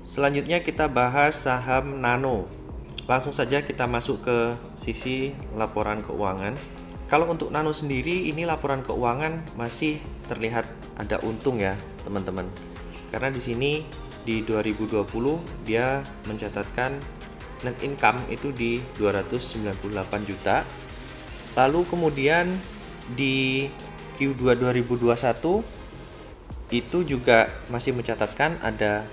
Selanjutnya kita bahas saham Nano. Langsung saja kita masuk ke sisi laporan keuangan. Kalau untuk Nano sendiri, ini laporan keuangan masih terlihat ada untung ya teman-teman. Karena di sini di 2020 dia mencatatkan net income itu di 298 juta. Lalu kemudian di Q2 2021 itu juga masih mencatatkan ada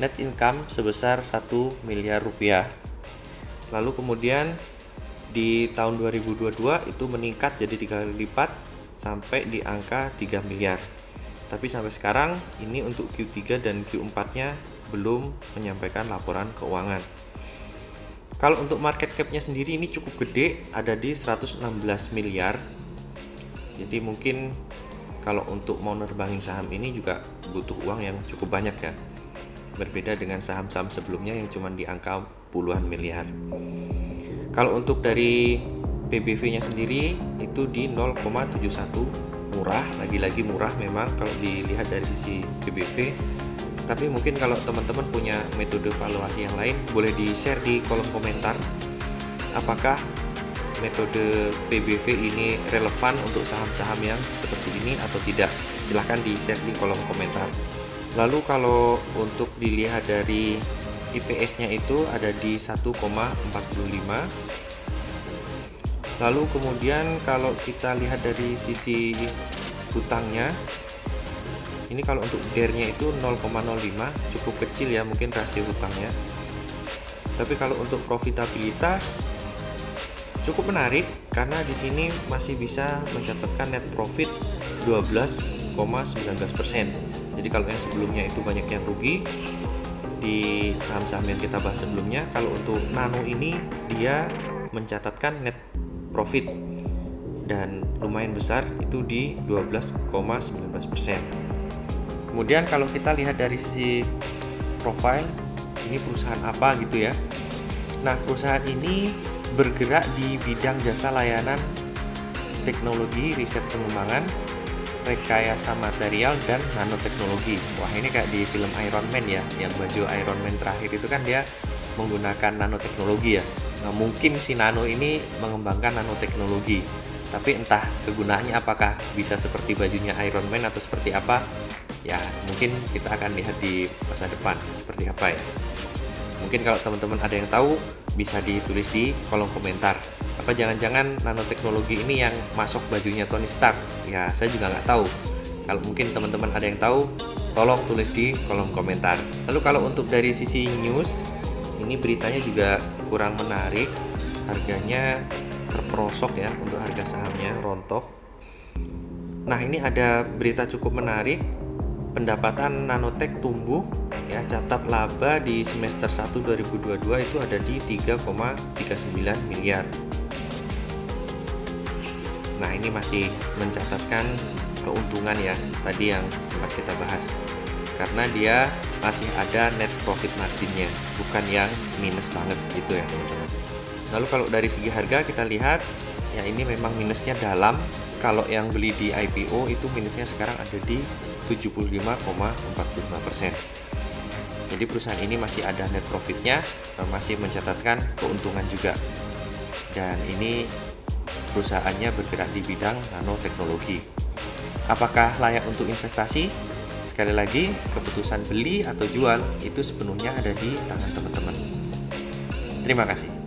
net income sebesar 1 miliar rupiah. Lalu kemudian di tahun 2022 itu meningkat jadi 3 kali lipat sampai di angka 3 miliar. Tapi sampai sekarang ini untuk Q3 dan Q4-nya belum menyampaikan laporan keuangan. Kalau untuk market cap-nya sendiri ini cukup gede, ada di 116 miliar. Jadi mungkin kalau untuk mau nerbangin saham ini juga butuh uang yang cukup banyak ya. Berbeda dengan saham-saham sebelumnya yang cuma di angka puluhan miliar. Kalau untuk dari PBV-nya sendiri itu di 0,71, murah, lagi-lagi murah memang kalau dilihat dari sisi PBV. Tapi mungkin kalau teman-teman punya metode valuasi yang lain, boleh di-share di kolom komentar. Apakah metode PBV ini relevan untuk saham-saham yang seperti ini atau tidak? Silahkan di-share di kolom komentar. Lalu kalau untuk dilihat dari IPS-nya itu ada di 1,45. Lalu kemudian kalau kita lihat dari sisi hutangnya, ini kalau untuk DER-nya itu 0,05, cukup kecil ya mungkin rasio hutangnya. Tapi kalau untuk profitabilitas cukup menarik karena di sini masih bisa mencatatkan net profit 12,19%. Jadi kalau yang sebelumnya itu banyak yang rugi di saham-saham yang kita bahas sebelumnya, kalau untuk Nano ini dia mencatatkan net profit dan lumayan besar itu di 12,19%. Kemudian kalau kita lihat dari sisi profile, ini perusahaan apa gitu ya. Nah, perusahaan ini bergerak di bidang jasa layanan teknologi, riset pengembangan, rekayasa material, dan nanoteknologi. Wah, ini kayak di film Iron Man ya, yang baju Iron Man terakhir itu kan dia menggunakan nanoteknologi ya. Nah, mungkin si Nano ini mengembangkan nanoteknologi, tapi entah kegunaannya apakah bisa seperti bajunya Iron Man atau seperti apa, ya mungkin kita akan lihat di masa depan seperti apa ya. Mungkin kalau teman-teman ada yang tahu bisa ditulis di kolom komentar. Apa jangan-jangan nanoteknologi ini yang masuk bajunya Tony Stark? Ya saya juga nggak tahu. Kalau mungkin teman-teman ada yang tahu, tolong tulis di kolom komentar. Lalu kalau untuk dari sisi news, ini beritanya juga kurang menarik. Harganya terperosok ya untuk harga sahamnya, rontok. Nah, ini ada berita cukup menarik. Pendapatan Nanotech tumbuh ya, catat laba di semester 1 2022 itu ada di 3,39 miliar. Nah, ini masih mencatatkan keuntungan ya, tadi yang sempat kita bahas. Karena dia masih ada net profit marginnya, bukan yang minus banget gitu ya teman-teman. Lalu kalau dari segi harga kita lihat ya, ini memang minusnya dalam. Kalau yang beli di IPO itu minusnya sekarang ada di 75,45%. Jadi perusahaan ini masih ada net profitnya, masih mencatatkan keuntungan juga. Dan ini perusahaannya bergerak di bidang nanoteknologi. Apakah layak untuk investasi? Sekali lagi, keputusan beli atau jual itu sepenuhnya ada di tangan teman-teman. Terima kasih.